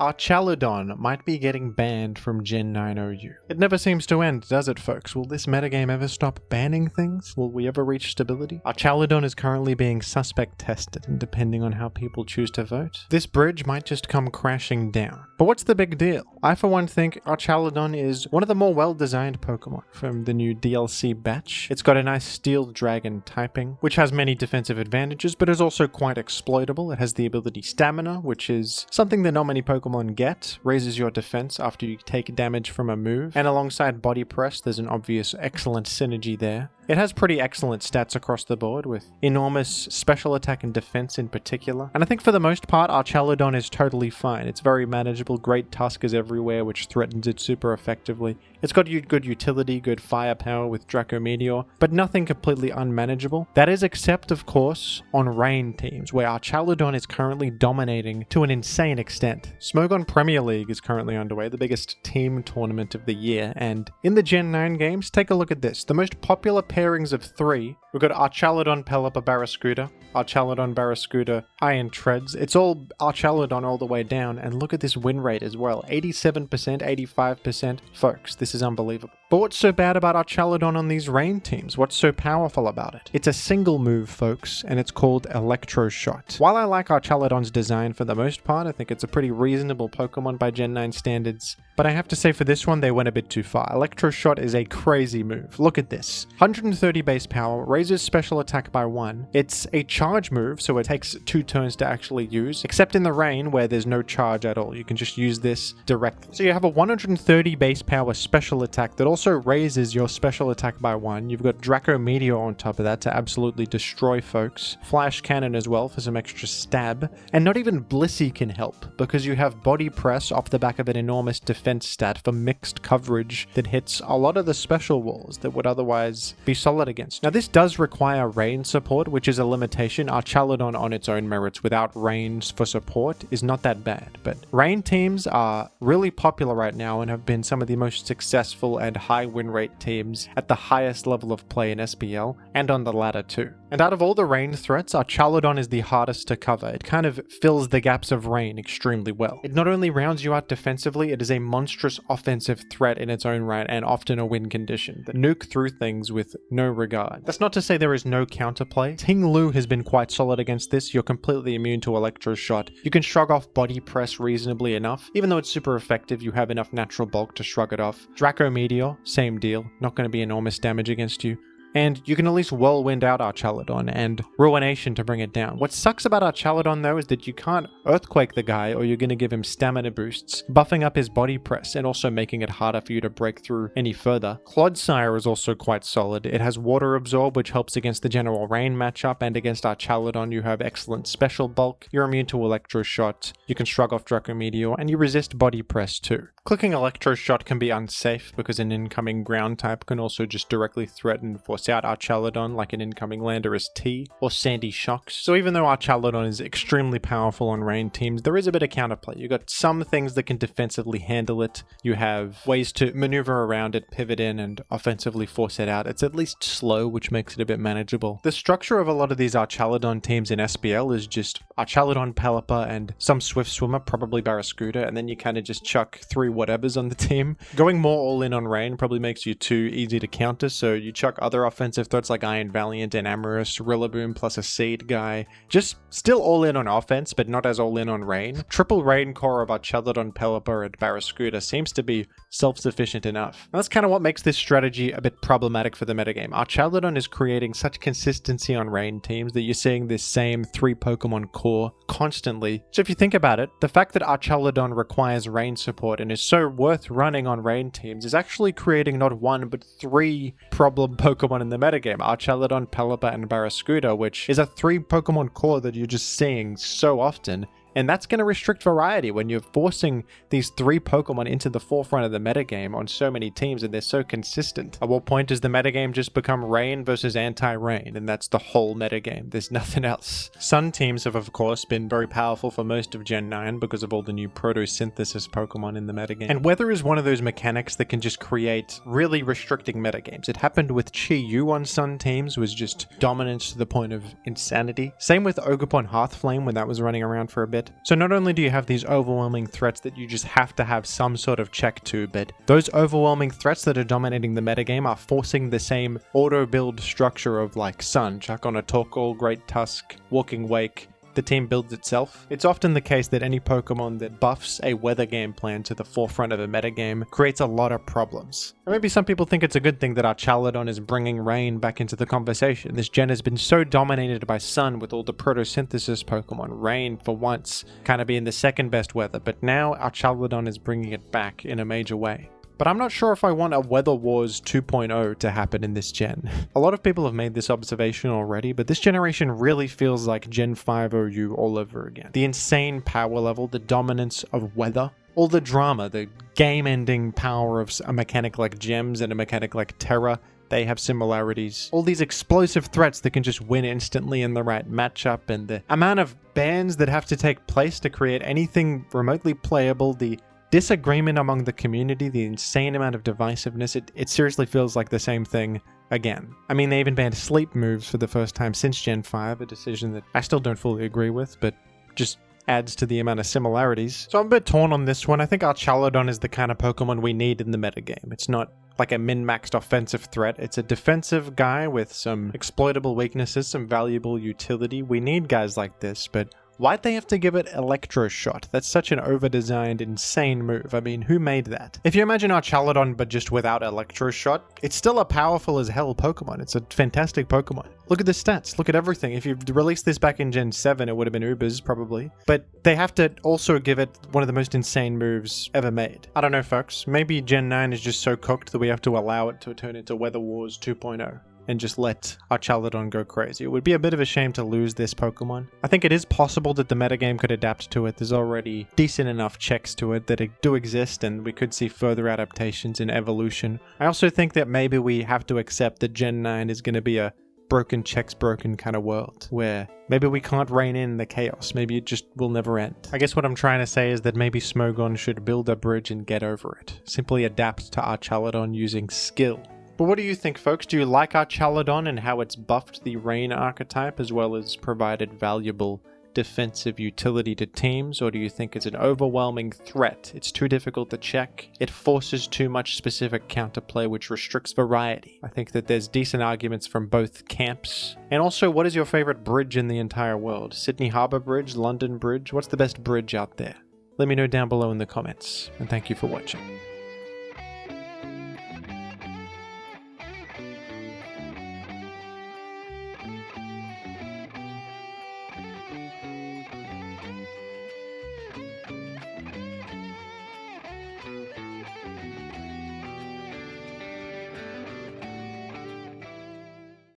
Archaludon might be getting banned from Gen 9 OU. It never seems to end, does it, folks? Will this metagame ever stop banning things? Will we ever reach stability? Archaludon is currently being suspect tested, and depending on how people choose to vote, this bridge might just come crashing down. But what's the big deal? I for one think Archaludon is one of the more well-designed Pokemon from the new DLC batch. It's got a nice Steel Dragon typing, which has many defensive advantages, but is also quite exploitable. It has the ability Stamina, which is something that not many Pokemon get, raises your defense after you take damage from a move, and alongside Body Press there's an obvious excellent synergy there. It has pretty excellent stats across the board, with enormous special attack and defense in particular. And I think for the most part, Archaludon is totally fine. It's very manageable, great Tuskers everywhere, which threatens it super effectively. It's got good utility, good firepower with Draco Meteor, but nothing completely unmanageable. That is except, of course, on Rain teams, where Archaludon is currently dominating to an insane extent. Smogon Premier League is currently underway, the biggest team tournament of the year, and in the Gen 9 games, take a look at this. The most popular pairings of 3, we've got Archaludon Pelipper Barraskewda, Archaludon Barraskewda Iron Treads. It's all Archaludon all the way down, and look at this win rate as well. 87%, 85%. Folks, this is unbelievable. But what's so bad about Archaludon on these Rain teams? What's so powerful about it? It's a single move, folks, and it's called Electro Shot. While I like Archaludon's design for the most part, I think it's a pretty reasonable Pokemon by Gen 9 standards, but I have to say for this one, they went a bit too far. Electro Shot is a crazy move. Look at this. 130 base power, raises special attack by 1. It's a charge move, so it takes 2 turns to actually use, except in the Rain where there's no charge at all. You can just use this directly. So you have a 130 base power special attack that also raises your special attack by 1. You've got Draco Meteor on top of that to absolutely destroy folks. Flash Cannon as well for some extra stab. And not even Blissey can help, because you have Body Press off the back of an enormous defense stat for mixed coverage that hits a lot of the special walls that would otherwise be solid against. Now this does require Rain support, which is a limitation. Archaludon on its own merits without Rains for support is not that bad, but Rain teams are really popular right now and have been some of the most successful and high win rate teams at the highest level of play in SPL, and on the ladder too. And out of all the Rain threats, Archaludon is the hardest to cover. It kind of fills the gaps of Rain extremely well. It not only rounds you out defensively, it is a monstrous offensive threat in its own right, and often a win condition that nuke through things with no regard. That's not to say there is no counterplay. Ting Lu has been quite solid against this. You're completely immune to Electro Shot. You can shrug off Body Press reasonably enough. Even though it's super effective, you have enough natural bulk to shrug it off. Draco Meteor, same deal. Not going to be enormous damage against you. And you can at least whirlwind out Archaludon and Ruination to bring it down. What sucks about Archaludon though is that you can't Earthquake the guy, or you're going to give him stamina boosts, buffing up his Body Press and also making it harder for you to break through any further. Clodsire is also quite solid. It has Water Absorb, which helps against the general Rain matchup, and against Archaludon you have excellent special bulk. You're immune to Electro Shot, you can shrug off Draco Meteor, and you resist Body Press too. Clicking Electro Shot can be unsafe because an incoming ground type can also just directly threaten and force out Archaludon, like an incoming Landorus T or Sandy Shocks. So even though Archaludon is extremely powerful on Rain teams, there is a bit of counterplay. You've got some things that can defensively handle it. You have ways to maneuver around it, pivot in, and offensively force it out. It's at least slow, which makes it a bit manageable. The structure of a lot of these Archaludon teams in SPL is just Archaludon, Pelipper, and some Swift Swimmer, probably Barraskewda, and then you kind of just chuck 3 whatevers on the team. Going more all in on Rain probably makes you too easy to counter, so you chuck other offensive threats like Iron Valiant and Amorous, Rillaboom plus a Seed guy. Just still all in on offense, but not as all in on Rain. Triple Rain core of Archaludon, Pelipper, and Barraskewda seems to be self-sufficient enough. And that's kind of what makes this strategy a bit problematic for the metagame. Archaludon is creating such consistency on Rain teams that you're seeing this same 3 Pokemon core constantly. So if you think about it, the fact that Archaludon requires Rain support and is so worth running on Rain teams is actually creating not 1 but 3 problem Pokemon in the metagame. Archaludon, Pelipper, and Barraskewda, which is a 3 Pokemon core that you're just seeing so often. And that's going to restrict variety when you're forcing these 3 Pokemon into the forefront of the metagame on so many teams and they're so consistent. At what point does the metagame just become Rain versus anti-Rain, and that's the whole metagame? There's nothing else. Sun teams have of course been very powerful for most of Gen 9 because of all the new Proto-Synthesis Pokemon in the metagame. And Weather is one of those mechanics that can just create really restricting metagames. It happened with Chi-Yu on Sun teams, was just dominant to the point of insanity. Same with Ogerpon Hearthflame when that was running around for a bit. it. So not only do you have these overwhelming threats that you just have to have some sort of check to, but those overwhelming threats that are dominating the metagame are forcing the same auto-build structure of like Sun, chuck on a Torkoal, Great Tusk, Walking Wake. The team builds itself. It's often the case that any Pokemon that buffs a weather game plan to the forefront of a metagame creates a lot of problems. And maybe some people think it's a good thing that Archaludon is bringing Rain back into the conversation. This gen has been so dominated by Sun with all the photosynthesis Pokemon. Rain, for once, kind of being the second best weather, but now Archaludon is bringing it back in a major way. But I'm not sure if I want a Weather Wars 2.0 to happen in this gen. A lot of people have made this observation already, but this generation really feels like Gen 5 OU all over again. The insane power level, the dominance of weather, all the drama, the game-ending power of a mechanic like Gems and a mechanic like Terra. They have similarities. All these explosive threats that can just win instantly in the right matchup, and the amount of bans that have to take place to create anything remotely playable, the disagreement among the community, the insane amount of divisiveness, it seriously feels like the same thing again. I mean, they even banned sleep moves for the first time since Gen 5, a decision that I still don't fully agree with, but just adds to the amount of similarities. So I'm a bit torn on this one. I think Archaludon is the kind of Pokemon we need in the metagame. It's not like a min-maxed offensive threat. It's a defensive guy with some exploitable weaknesses, some valuable utility. We need guys like this, but why'd they have to give it Electro Shot? That's such an over-designed, insane move. I mean, who made that? If you imagine Archaludon but just without Electro Shot, it's still a powerful as hell Pokemon. It's a fantastic Pokemon. Look at the stats. Look at everything. If you released this back in Gen 7, it would have been Ubers, probably. But they have to also give it one of the most insane moves ever made. I don't know, folks. Maybe Gen 9 is just so cooked that we have to allow it to turn into Weather Wars 2.0. And just let Archaludon go crazy. It would be a bit of a shame to lose this Pokemon. I think it is possible that the metagame could adapt to it. There's already decent enough checks to it that do exist, and we could see further adaptations and evolution. I also think that maybe we have to accept that Gen 9 is going to be a broken checks broken kind of world, where maybe we can't rein in the chaos. Maybe it just will never end. I guess what I'm trying to say is that maybe Smogon should build a bridge and get over it. Simply adapt to Archaludon using skill. But what do you think, folks? Do you like Archaludon and how it's buffed the Rain archetype as well as provided valuable defensive utility to teams? Or do you think it's an overwhelming threat? It's too difficult to check. It forces too much specific counterplay, which restricts variety. I think that there's decent arguments from both camps. And also, what is your favorite bridge in the entire world? Sydney Harbour Bridge? London Bridge? What's the best bridge out there? Let me know down below in the comments. And thank you for watching.